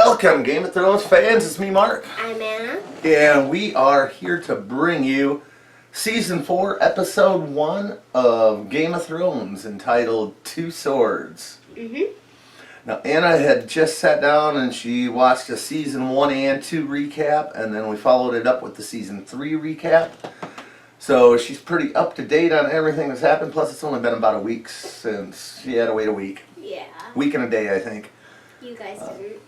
Welcome, Game of Thrones fans. It's me, Mark. I'm Anna. And we are here to bring you Season 4, Episode 1 of Game of Thrones, entitled Two Swords. Now, Anna had just sat down and she watched a Season 1 and 2 recap, and then we followed it up with the Season 3 recap. So she's pretty up to date on everything that's happened, plus it's only been about a week since she had to wait a week. Yeah. Week and a day, I think. You guys didn't.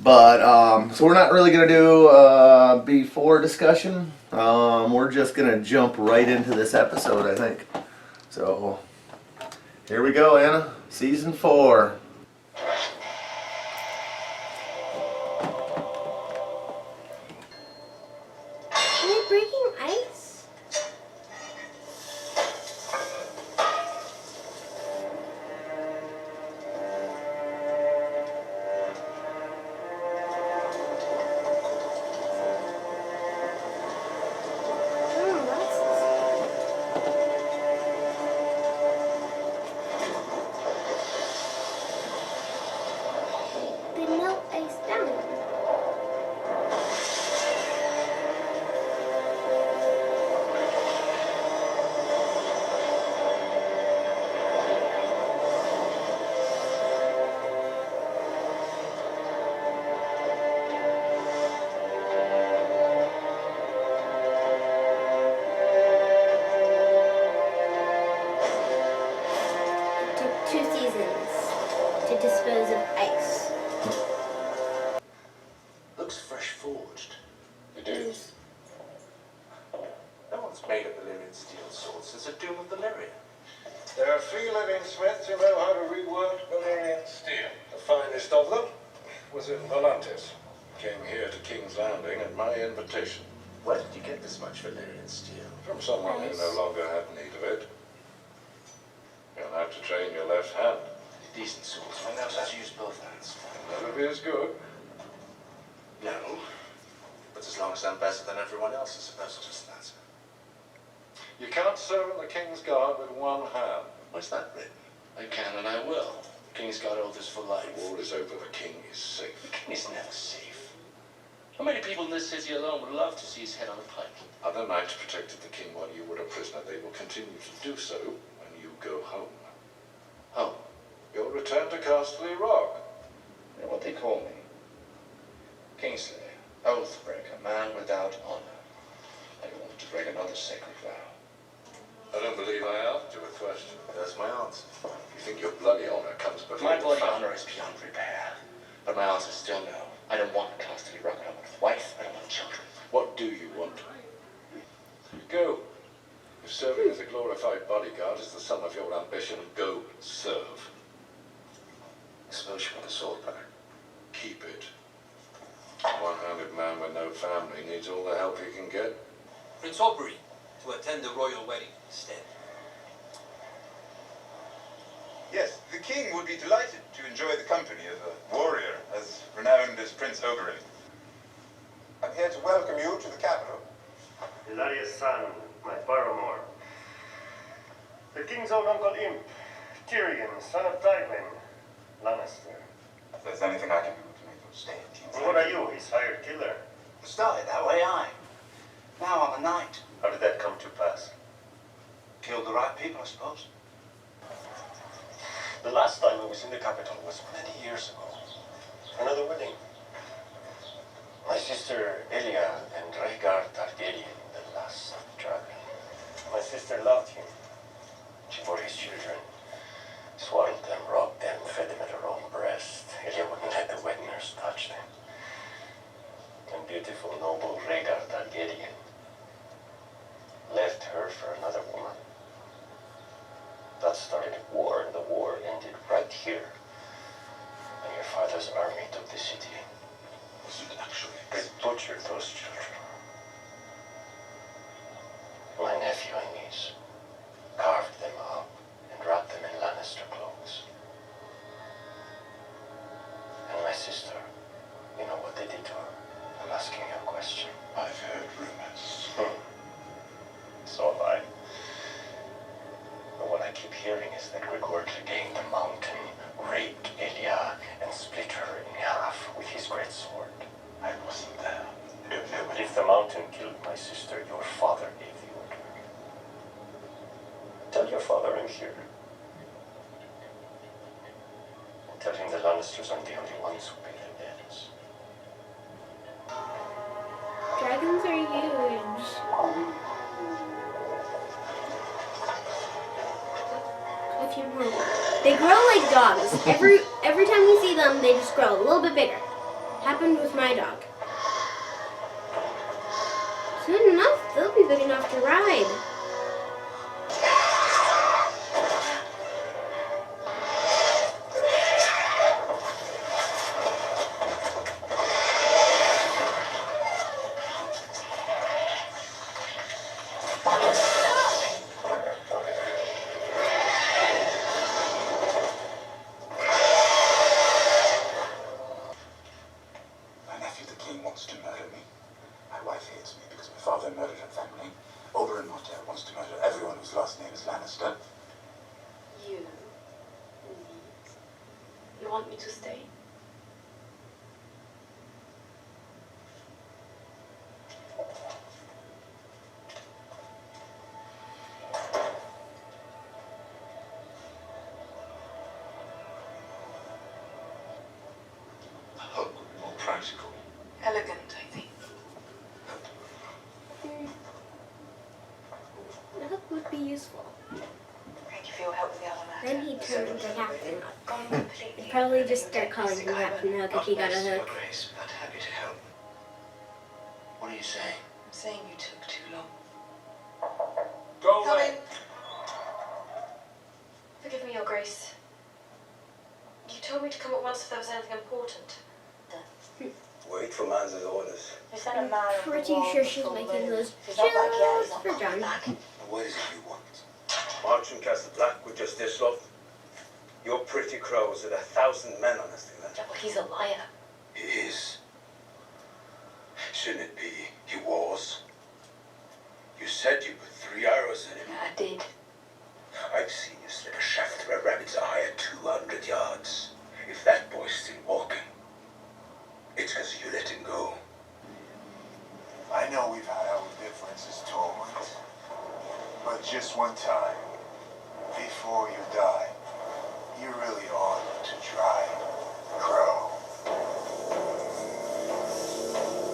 But, so we're not really going to do before discussion. We're just going to jump right into this episode, I think. So, here we go, Anna. Season 4. Are you breaking ice? They melt ice down. Took 2 seasons to dispose of ice. Looks fresh forged. It is. No one's made a Valyrian steel sword since the Doom of Valyria. There are 3 living smiths who know how to rework Valyrian steel. The finest of them was in Volantis. Came here to King's Landing at my invitation. Where did you get this much Valyrian steel? From someone who no longer had need of it. You'll have to train your left hand. Decent swords. My knows how to use both hands. Never be as good. No. But as long as I'm better than everyone else, I suppose it doesn't matter. You can't serve in the King's Guard with one hand. Where's that written? I can and I will. King's got oath is for life. The war is over. The King is safe. The king is never safe. How many people in this city alone would love to see his head on a pike? Other knights protected the King while you were a prisoner. They will continue to do so when you go home. Oh, You'll return to Castle Rock. You know what they call me? Kingslayer, Oathbreaker, man without honor. I don't want to break another sacred vow. I don't believe I asked you a question. That's my answer. You think your bloody honor comes before My your bloody family? honor is beyond repair. But my answer is still no. I don't want a Castle Rock. I don't want a wife. I don't want children. What do you want? Go. If serving as a glorified bodyguard is the sum of your ambition, go serve. Suppose you want the sword back. Keep it. A one-handed man with no family needs all the help he can get. Prince Aubrey to attend the royal wedding instead. Yes, the king would be delighted to enjoy the company of a warrior as renowned as Prince Oberyn. I'm here to welcome you to the capital. Ilaria's son, my paramour. The king's own uncle Imp, Tyrion, son of Tywin, Lannister. If there's anything I can do to make them stay in King's And what are you, his hired killer? Started that way, aye. Now I'm a knight. How did that come to pass? Killed the right people, I suppose. The last time I was in the capital was many years ago. Another wedding. My sister Elia and Rhaegar Targaryen, the last dragon. My sister loved him. She bore his children. Swaddled them, rocked them, fed them at her own breast. Elia wouldn't let the wet nurse touch them. And beautiful, noble Rhaegar Targaryen left her for another woman. That started a war, and the war ended right here. And your father's army took the city. Was it actually? They butchered those children. My nephew and niece carved them up and wrapped them in Lannister cloaks. And my sister, you know what they did to her? I'm asking you a question. I've heard rumors. So have I. But what I keep hearing is that Grigor gained the mountain, raped Elia, and split her in half. my sister, your father gave the order. Tell your father I'm here. And tell him the Lannisters aren't the only ones who pay their debts. Dragons are huge. A few more. They grow like dogs. Every time you see them, they just grow a little bit bigger. Happened with my dog. Soon enough, they'll be big enough to ride. My nephew, the king, wants to murder me. My wife hates me because my father murdered her family. Oberyn Martell wants to murder everyone whose last name is Lannister. You leave. You want me to stay? A hug would be more practical. Elegant, I think. A hook would be useful. Thank you for your help with the other matter. Then he'd turn into Captain Hook. Gone completely. They'd probably just start calling him Captain Hook if he got a hook. Grace, but happy to help. What are you saying? I'm saying you took too long. Go Come away. in. Forgive me, Your Grace. You told me to come at once if there was anything important. Wait for man's orders. I'm pretty sure she's making those just for John. What is it you want? March and Castle Black with just this lot? Your pretty crows had 1,000 men on this thing, then. Yeah, well, he's a liar. He is. Shouldn't it be? He was. You said you put 3 arrows in him. Yeah, I did. I've seen you slip a shaft through a rabbit's eye at 200 yards. If that boy's still walking, it's because you let him go. I know we've had our differences, Tormund. But just one time, before you die, you really ought to try Crow.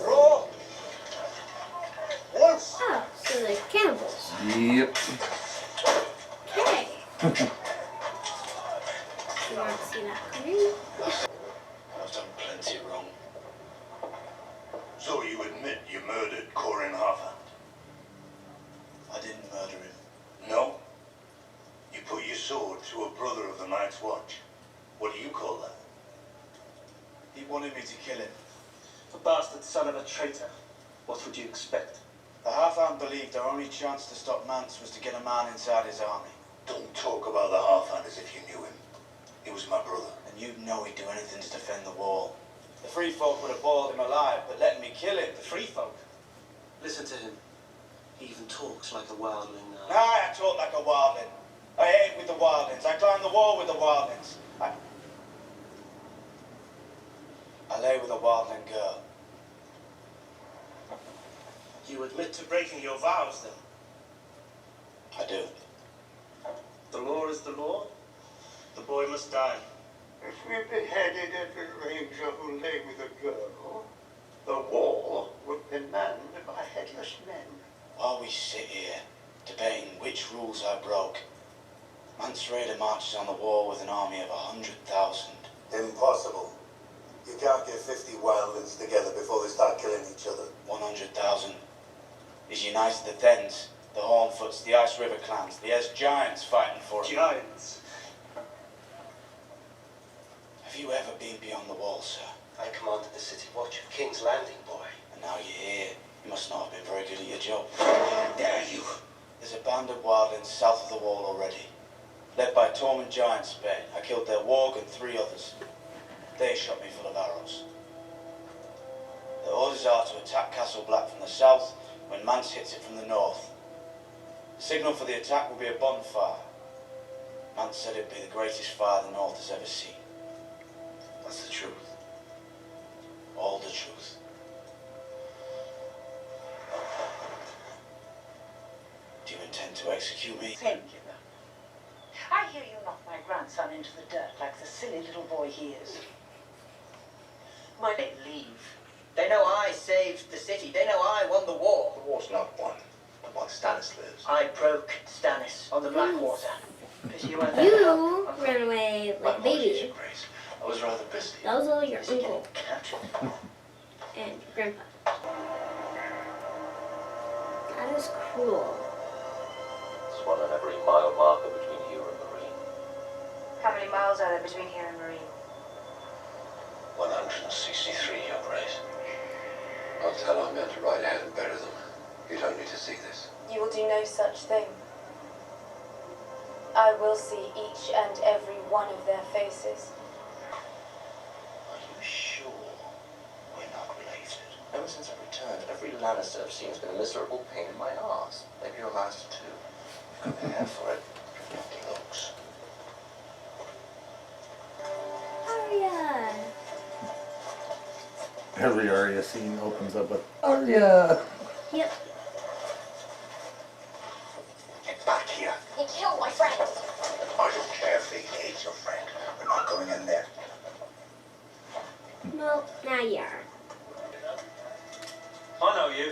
Roll! Once! Oh, so they're cannibals. Yep. Okay. You want to see that coming? I've done plenty wrong. So you admit you murdered Corin Harfand? I didn't murder him. No? You put your sword through a brother of the Night's Watch. What do you call that? He wanted me to kill him. The bastard son of a traitor. What would you expect? The Halfhand believed our only chance to stop Mance was to get a man inside his army. Don't talk about the Halfhand as if you knew him. He was my brother. And you'd know he'd do anything to defend the wall. The Free Folk would have boiled him alive, but letting me kill him. The free folk. Listen to him. He even talks like a wildling now. I talk like a wildling. I ate with the wildlings. I climbed the wall with the wildlings. I lay with a wildling girl. You admit to breaking your vows, then? I do. The law is the law. The boy must die. If we beheaded every ranger who lay with a girl, the wall would be manned by headless men. While we sit here, debating which rules I broke, Mance Rayder marches on the wall with an army of 100,000. Impossible. You can't get 50 wildlings together before they start killing each other. 100,000. He's united the Thens, the Hornfoots, the Ice River clans, the Es Giants fighting for him. Giants. Have you ever been beyond the wall, sir? I commanded the city watch of King's Landing, boy. And now you're here. You must not have been very good at your job. How dare you? There's a band of wildlings south of the wall already. Led by Tormund Giantsbane. I killed their warg and 3 others. They shot me full of arrows. The orders are to attack Castle Black from the south when Mance hits it from the north. The signal for the attack will be a bonfire. Mance said it'd be the greatest fire the north has ever seen. That's the truth. All the truth. to execute me. Thank you. I hear you knocked my grandson into the dirt like the silly little boy he is. They leave. They know I saved the city. They know I won the war. The war's not won. The one Stannis lives. I broke Stannis on the Blackwater. Because you weren't there. You ran away like a My apologies, baby. Your Grace. I was rather busy. That was all your Is he uncle getting captured? and grandpa. That is cruel. It's one on every mile marker between here and Marine. How many miles are there between here and Marine? 163, Your Grace. I'll tell our men to ride ahead and bury them. You don't need to see this. You will do no such thing. I will see each and every one of their faces. Are you sure we're not related? Ever since I returned, every Lannister I've seen has been a miserable pain in my arse. Maybe your last too. You've got the hair for it. Empty looks. Arya. Every Arya scene opens up with Arya. Yep. Get back here. He killed my friend. I don't care if he hates your friend. We're not going in there. Well, now you are. I know you.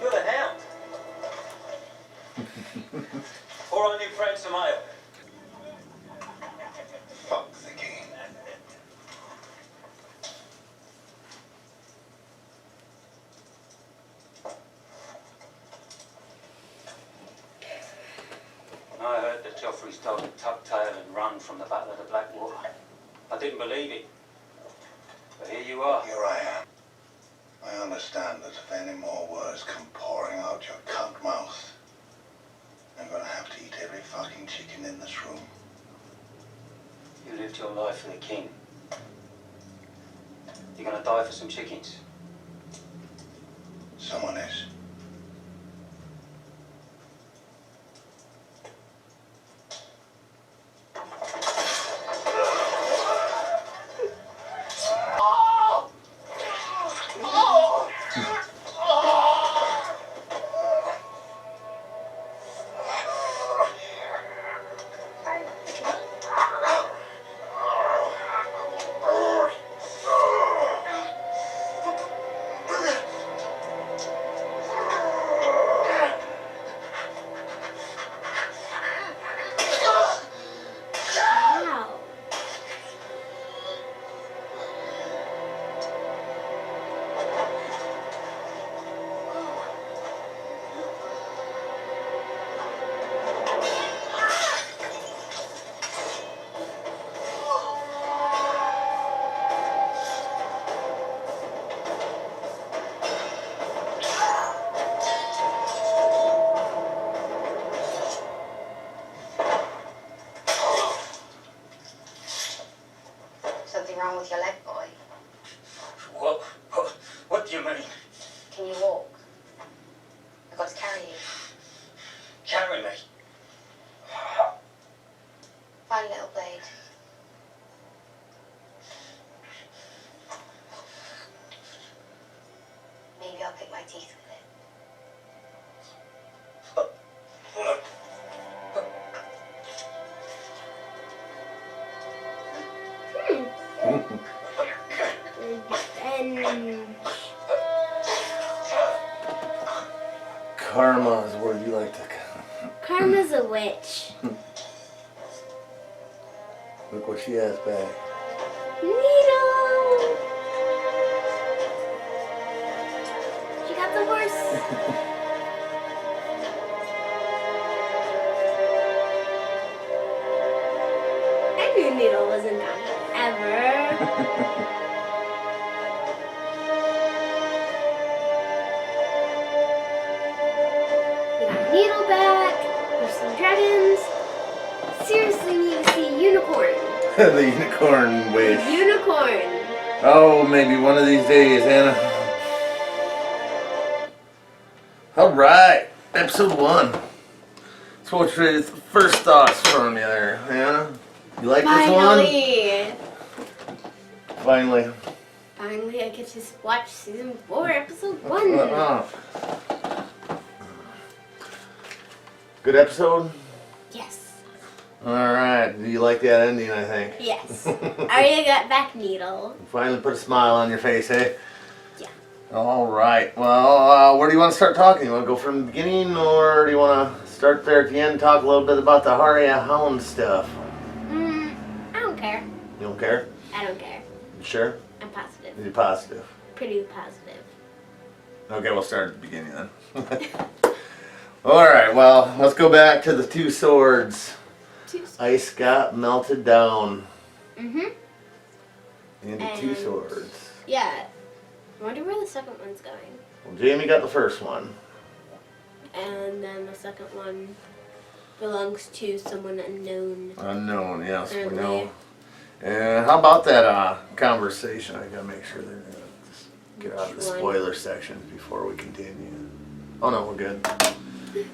You're the Hound. Or our new friend Samael. Fuck the king. I heard that Joffrey's told to tuck tail and run from the Battle of the Blackwater. I didn't believe it. But here you are. Here I am. I understand that if any more words come pouring out your cunt mouth, I'm gonna have to eat every fucking chicken in this room. You lived your life for the king. You're gonna die for some chickens. Someone is. Wow. Something wrong with your leg, boy? What do you mean? Can you walk? I've got to carry you. Carry me? Find a little blade. Maybe I'll pick my teeth with it. And Karma is where you like to. Karma's a witch. Look what she has back. Needle. She got the horse. I knew Needle wasn't down ever. We got Needle back. There's some dragons. Seriously need to see Unicorn. The unicorn wish. Unicorn. Oh, maybe one of these days, Anna. Alright, episode 1. So what's your first thoughts from you there, Anna? You like this one? Finally. Finally, I get to watch season 4, episode 1. Good episode? Yes. Alright, do you like that ending, I think? Yes. Arya got back Needle. Finally put a smile on your face, eh? Yeah. Alright, well, where do you want to start talking? You want to go from the beginning, or do you want to start there at the end and talk a little bit about the Arya Hound stuff? I don't care. You don't care? I don't care. You sure? I'm positive. You're positive. Pretty positive. Okay, we'll start at the beginning then. Alright, well, let's go back to the two swords. Ice got melted down into two swords. Yeah. I wonder where the second one's going. Well, Jamie got the first one. And then the second one belongs to someone unknown. Unknown, yes, we Apparently. know. And how about that conversation? I gotta make sure they're gonna just get out of the spoiler section before we continue. Oh no, we're good.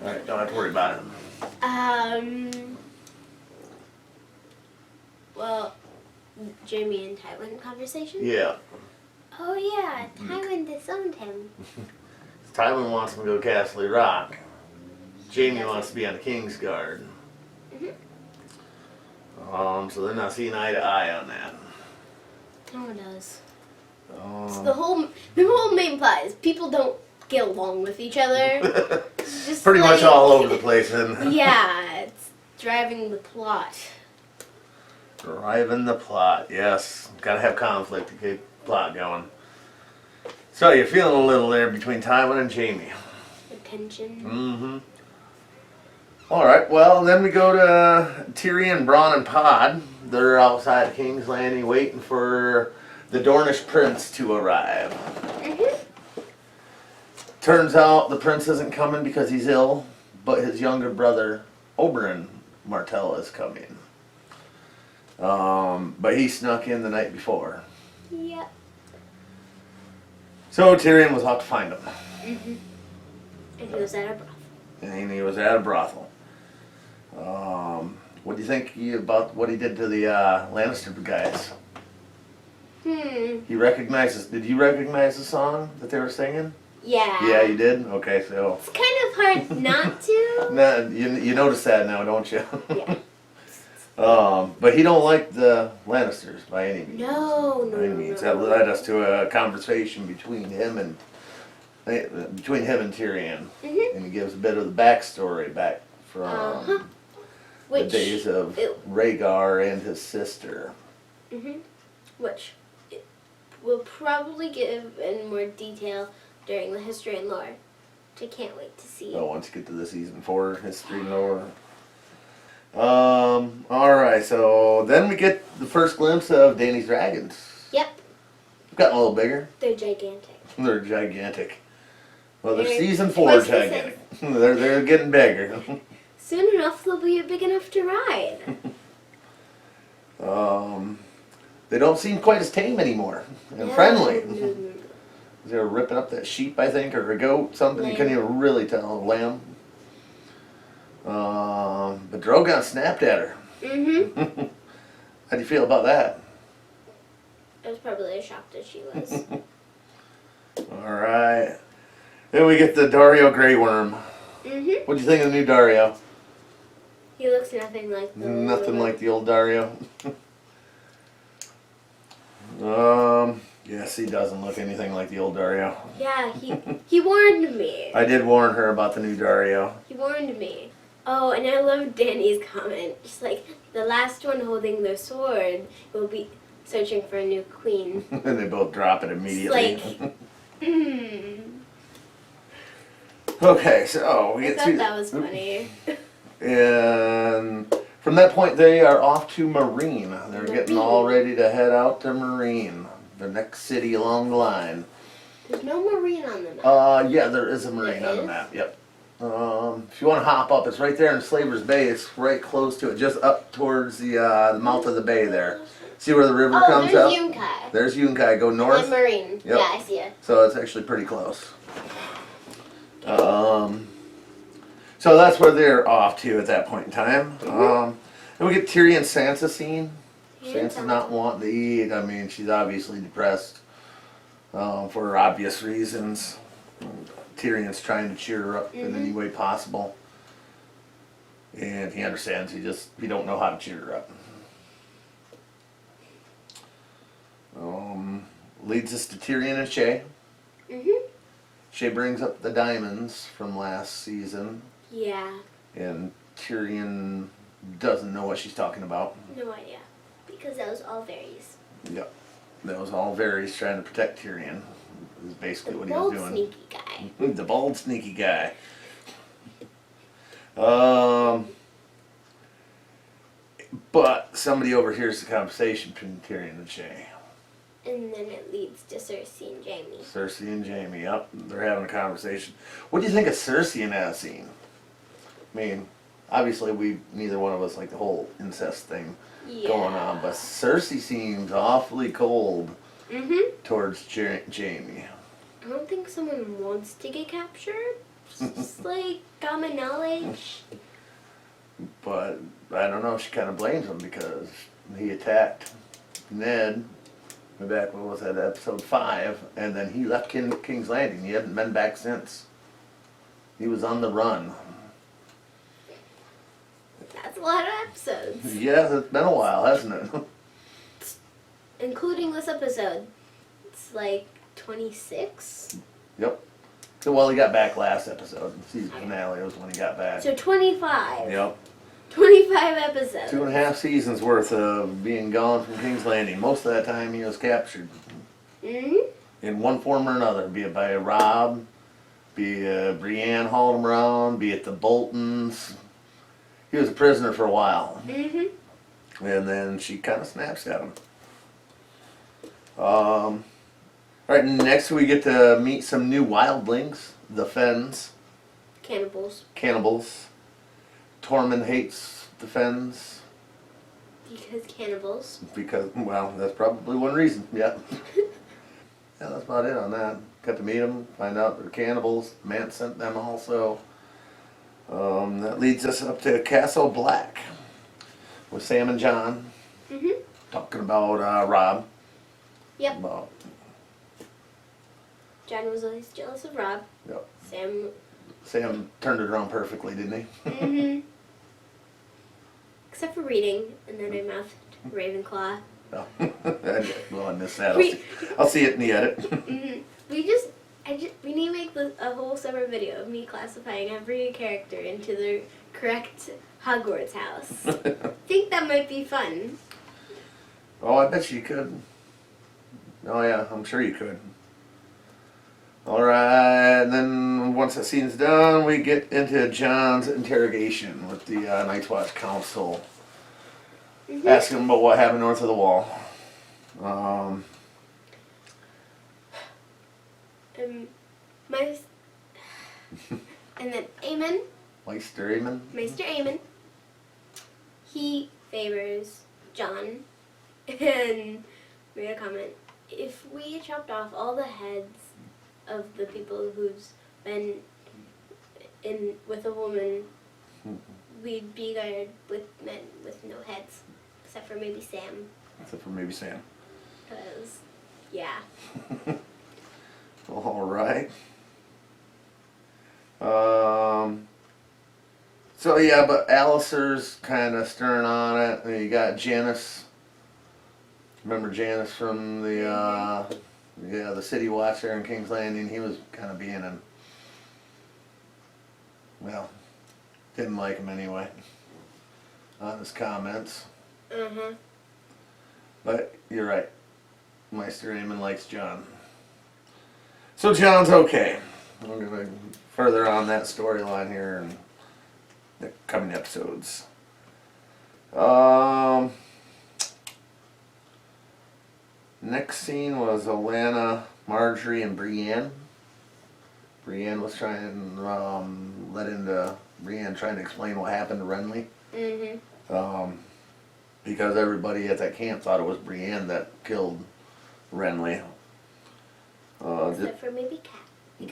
Alright, don't have to worry about it. Well, Jamie and Tywin conversation? Yeah. Oh yeah, Tywin disowned him. Tywin wants him to go to Castle Rock. Jamie wants to be on the King's Guard. So they're not seeing eye to eye on that. No one does. So the whole main plot is people don't get along with each other. It's just Pretty much like- all over the place, isn't it? Yeah, it's driving the plot. Driving the plot, yes. Gotta have conflict to keep the plot going. So you're feeling a little there between Tywin and Jamie. The tension. Mm-hmm. Alright, well then we go to Tyrion, Bronn, and Pod. They're outside of King's Landing waiting for the Dornish prince to arrive. Turns out the prince isn't coming because he's ill, but his younger brother, Oberyn Martell, is coming. But he snuck in the night before. Yep. So Tyrion was out to find him. And he was at a brothel. And he was at a brothel. What do you think about what he did to the Lannister guys? He recognizes. Did you recognize the song that they were singing? Yeah. Yeah, you did? Okay, so. It's kind of hard not to. Nah, you notice that now, don't you? Yeah. But he don't like the Lannisters by any means. No. By any means. That led us to a conversation between him and Tyrion. And he gives a bit of the backstory back from the days of Rhaegar and his sister. Which we'll probably give in more detail during the history and lore. Which I can't wait to see. Oh, once you get to the season 4 history and lore. Alright, so then we get the first glimpse of Dany's dragons. Yep. They've gotten a little bigger. They're gigantic. They're gigantic. Well, they're They're season 4 twice the gigantic. They're getting bigger. Soon enough they'll be big enough to ride. They don't seem quite as tame anymore and friendly. They were ripping up that sheep, I think, or a goat, something. Lamb. You couldn't even really tell. A lamb. But Drogon snapped at her. How do you feel about that? I was probably as shocked as she was. Alright. Then we get the Dario Grey Worm. What do you think of the new Dario? He looks nothing like the Nothing like the old Dario. Yes, he doesn't look anything like the old Dario. Yeah, he warned me. I did warn her about the new Dario. He warned me. Oh, and I love Danny's comment. Just like, the last one holding their sword will be searching for a new queen. And they both drop it immediately. It's like, Okay, so we I get thought to that was funny. And from that point, they are off to Marine. They're getting all ready to head out to Marine, the next city along the line. There's no marine on the map. Yeah, there is a Marine There on the is? map. Yep. If you want to hop up, it's right there in Slaver's Bay. It's right close to it, just up towards the mouth of the bay there. See where the river comes there's out? Yunkai. There's Yunkai. Go north. And Marine. Yep. Yeah, I see it. So it's actually pretty close. So that's where they're off to at that point in time. And we get Tyrion and Sansa scene. Sansa's not wanting to eat. I mean, she's obviously depressed for obvious reasons. Tyrion's trying to cheer her up in any way possible. And he understands, he don't know how to cheer her up. Leads us to Tyrion and Shay. Shay brings up the diamonds from last season. Yeah. And Tyrion doesn't know what she's talking about. No idea. Because that was all Varys. Yep. That was all Varys trying to protect Tyrion. Is basically what he was doing. The bold, sneaky guy. The bold, sneaky guy. But somebody overhears the conversation between Tyrion and Shay. And then it leads to Cersei and Jaime. Cersei and Jaime, yep. They're having a conversation. What do you think of Cersei in that scene? I mean, obviously neither one of us like the whole incest thing going on, but Cersei seems awfully cold towards Jaime. I don't think someone wants to get captured. It's just like common knowledge. But I don't know, she kind of blames him because he attacked Ned back, what was that, episode 5, and then he left King's Landing. He hasn't been back since. He was on the run. That's a lot of episodes. Yeah, it's been a while, hasn't it? Including this episode. It's like 26? Yep. So, well, he got back last episode. Season finale was when he got back. So 25. Yep. 25 episodes. 2.5 seasons worth of being gone from King's Landing. Most of that time he was captured. In one form or another. Be it by Robb, be Brienne hauled him around, be it the Boltons. He was a prisoner for a while. And then she kind of snaps at him. Alright, next we get to meet some new wildlings. The Fens. Cannibals. Tormund hates the Fens. Because cannibals. Because, well, that's probably one reason, yeah. Yeah, that's about it on that. Got to meet them, find out they're cannibals. Mance sent them also. That leads us up to Castle Black with Sam and Jon. Talking about Robb. Yep. About, Jon was always jealous of Robb. yep. Sam turned it around perfectly, didn't he? Except for reading, and then I mouthed Ravenclaw. Oh. Well, I missed that. I'll see it in the edit. We need to make a whole separate video of me classifying every character into the correct Hogwarts house. I think that might be fun. Oh, I bet you could. Oh yeah, I'm sure you could. Alright, then once that scene's done, we get into Jon's interrogation with the Night's Watch Council. Asking him about what happened north of the wall. And then Aemon. Maester Aemon? Maester Aemon. He favors Jon. And made a comment. If we chopped off all the heads of the people who's been with a woman, we'd be guarded with men with no heads. Except for maybe Sam. Because, yeah. Alright. So yeah, but Alistair's kind of stirring on it. And you got Janice. Remember Janice from the City Watch there in King's Landing? He was kind of being didn't like him anyway on his comments. But you're right. Maester Aemon likes Jon. So Jon's okay. I'm going to further on that storyline here in the coming episodes. Next scene was Olenna, Marjorie, and Brienne. Brienne was trying Brienne trying to explain what happened to Renly. Because everybody at that camp thought it was Brienne that killed Renly. Except for maybe Cat.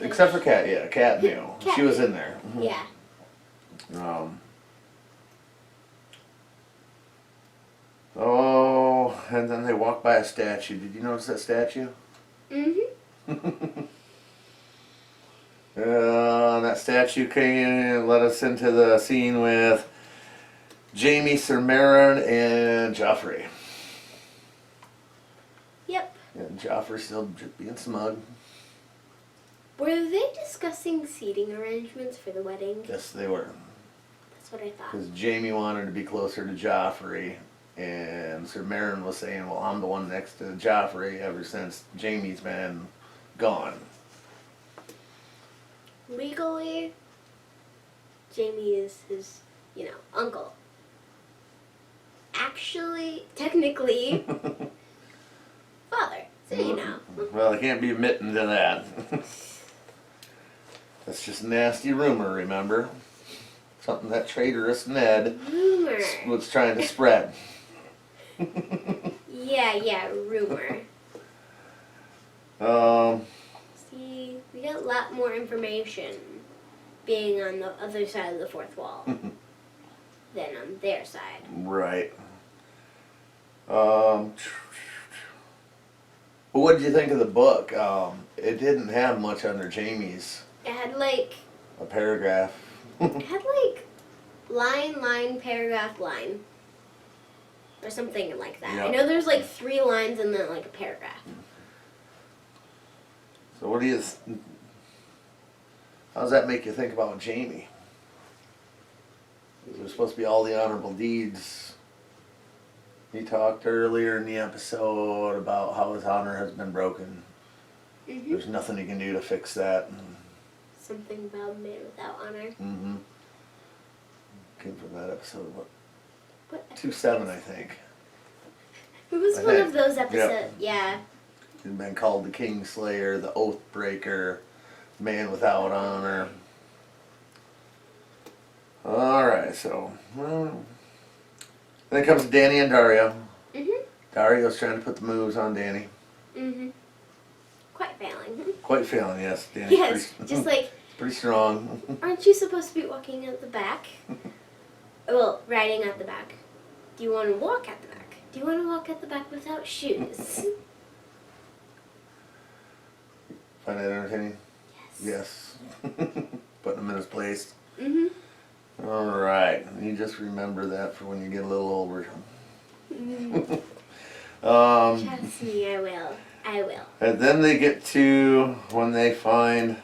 Except for Cat, yeah. Cat knew. She was in there. Yeah. And then they walked by a statue. Did you notice that statue? That statue came and let us into the scene with Jaime, Sir Meryn, and Joffrey. Yep. And Joffrey's still just being smug. Were they discussing seating arrangements for the wedding? Yes, they were. That's what I thought. Because Jaime wanted to be closer to Joffrey, and Sir Meryn was saying, well, I'm the one next to Joffrey ever since Jaime's been gone. Legally, Jaime is his, uncle. Actually, technically, father. So you know. Well, I can't be admitting to that. That's just a nasty rumor, remember? Something that traitorous Ned Rumor. was trying to spread. Yeah, rumor. See, we got a lot more information being on the other side of the fourth wall than on their side. Right. But what did you think of the book? It didn't have much under Jaime's. It had A paragraph. line, paragraph, line. Or something like that. Yep. I know there's 3 lines and then a paragraph. So what do you... How does that make you think about Jaime? There's supposed to be all the honorable deeds. He talked earlier in the episode about how his honor has been broken. Mm-hmm. There's nothing he can do to fix that. Something about a man without honor. Mm-hmm. Came from that episode, what? What 2-7, I think. It was one of those episodes, yeah. He'd been called the Kingslayer, the Oath Breaker, man without honor. Alright, so... then comes Dany and Dario. Mm-hmm. Dario's trying to put the moves on Dany. Mm-hmm. Quite failing. Quite failing, yes. Dany's Yes, pretty, just pretty strong. Aren't you supposed to be walking at the back? Well, riding at the back. Do you want to walk at the back? Do you want to walk at the back without shoes? Find that entertaining? Yes. Putting him in his place. Mm-hmm. Alright, you just remember that for when you get a little older. Trust me, I will. I will. And then they get to when they find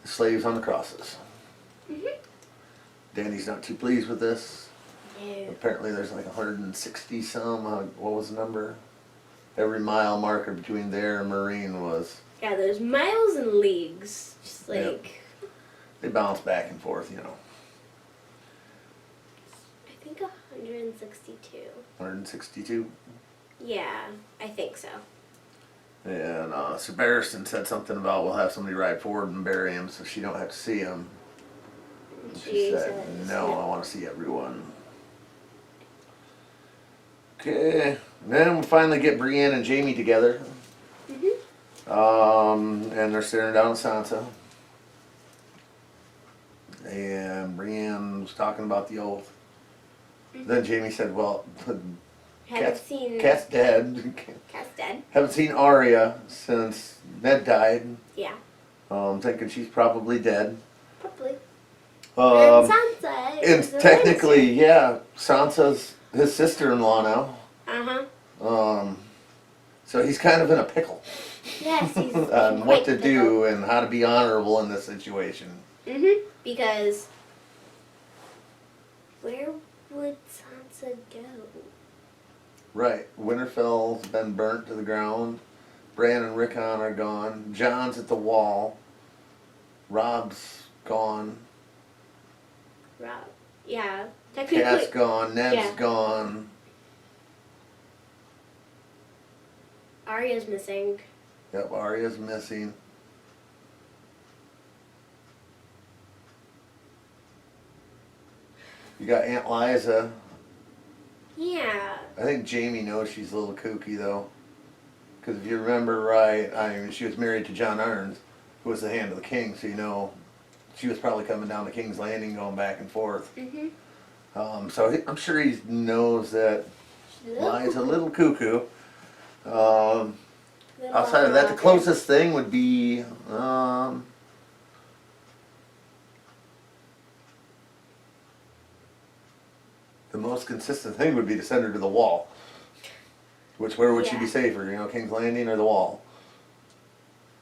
the slaves on the crosses. Mm-hmm. Danny's not too pleased with this. No. Apparently there's 160 some, what was the number? Every mile marker between there and Marine was... Yeah, there's miles and leagues. Just Yep. They bounce back and forth, I think 162. 162. Yeah, I think so. And Sir Barristan said something about we'll have somebody ride forward and bury him so she don't have to see him. And she said, no, I want to see everyone. Okay, then we finally get Brienne and Jaime together. Mm-hmm. And they're staring down at Sansa. And Brienne was talking about the oath. Mm-hmm. Then Jaime said, well, Cat's dead. Cat's dead. Haven't seen Arya since Ned died. Yeah. Thinking she's probably dead. Probably. And Sansa And is the technically, Lannister. yeah, Sansa's his sister-in-law now. Uh-huh. So he's kind of in a pickle. Yes, he's On what to do and how to be honorable in this situation. Mm-hmm. Because where would Sansa go? Right. Winterfell's been burnt to the ground. Bran and Rickon are gone. Jon's at the wall. Rob's gone. Rob. Yeah. Technically. Cat's gone. Ned's yeah. gone. Arya's missing. Yep, Arya's missing. You got Aunt Liza. Yeah. I think Jaime knows she's a little kooky though. Because if you remember right, she was married to Jon Arryn, who was the Hand of the King, so she was probably coming down to King's Landing going back and forth. Mm-hmm. So I'm sure he knows that Liza's a little cuckoo. Outside of that, the closest thing would be most consistent thing would be to send her to the Wall. Which, where would she be Yeah. safer, you know, King's Landing or the Wall?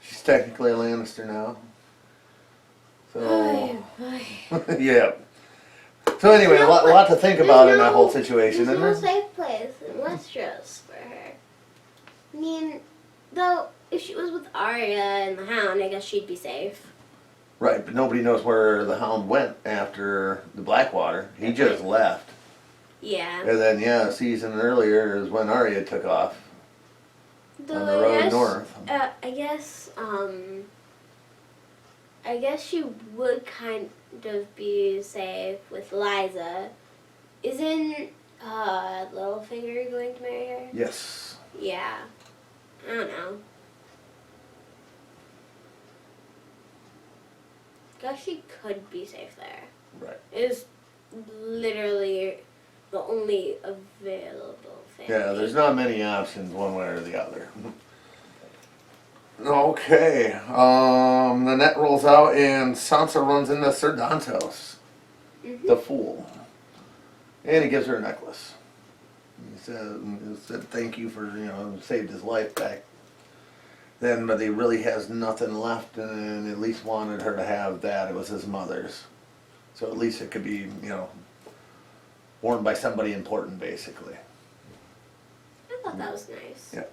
She's technically a Lannister now. So, yeah. So anyway, a lot to think about in that whole situation, There's isn't no there? safe place in Westeros for her. I mean, though, if she was with Arya and the Hound, I guess she'd be safe. Right, but nobody knows where the Hound went after the Blackwater. He just left. Yeah. And then, a season earlier is when Arya took off Though on the road north. I guess she would kind of be safe with Liza. Isn't Littlefinger going to marry her? Yes. Yeah. I don't know. Guess she could be safe there. Right. It's literally the only available thing. Yeah, there's not many options one way or the other. Okay, the net rolls out and Sansa runs into Sir Dantos, the fool. And he gives her a necklace. He said thank you for, saved his life back then, but he really has nothing left and at least wanted her to have that. It was his mother's. So at least it could be, worn by somebody important, basically. I thought that was nice. Yeah.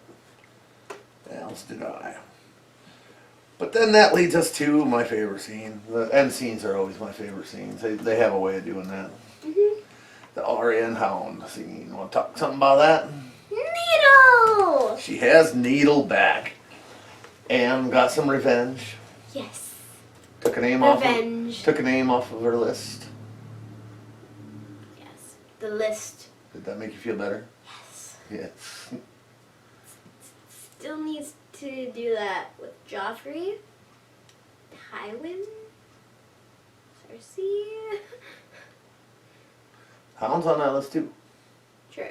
Else did I. But then that leads us to my favorite scene. The end scenes are always my favorite scenes. They have a way of doing that. The Arya and Hound scene. Want to talk something about that? Needle! She has Needle back. And got some revenge. Yes. Took a name Revenge. Took a name off of her list. Yes. The list. Did that make you feel better? Yes. Yes. Still needs to do that with Joffrey, Tywin, Cersei. Hound's on that list too. True.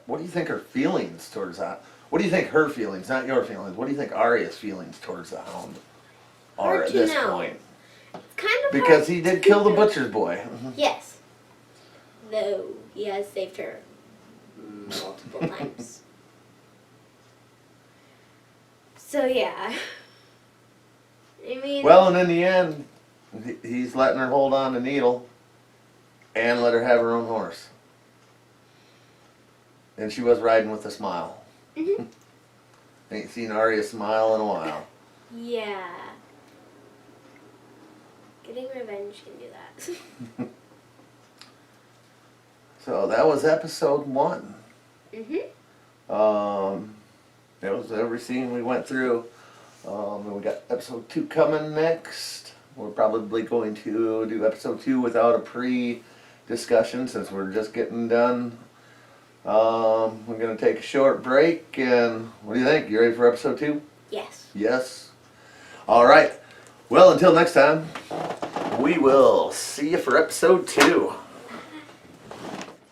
What do you think her feelings towards that? What do you think her feelings, not your feelings? What do you think Arya's feelings towards the Hound are Hard at to this know. point? It's kind of Because hard he did to kill the know. butcher's boy. Yes. Though he has saved her multiple times. So yeah. I mean. Well, and in the end, he's letting her hold on to Needle and let her have her own horse. And she was riding with a smile. Ain't seen Arya smile in a while. Yeah. Getting revenge can do that. So that was episode 1. That was every scene we went through. And we got episode 2 coming next. We're probably going to do episode 2 without a pre-discussion since we're just getting done. We're going to take a short break, and what do you think? You ready for episode 2? Yes. Yes. All right. Well, until next time, we will see you for episode 2.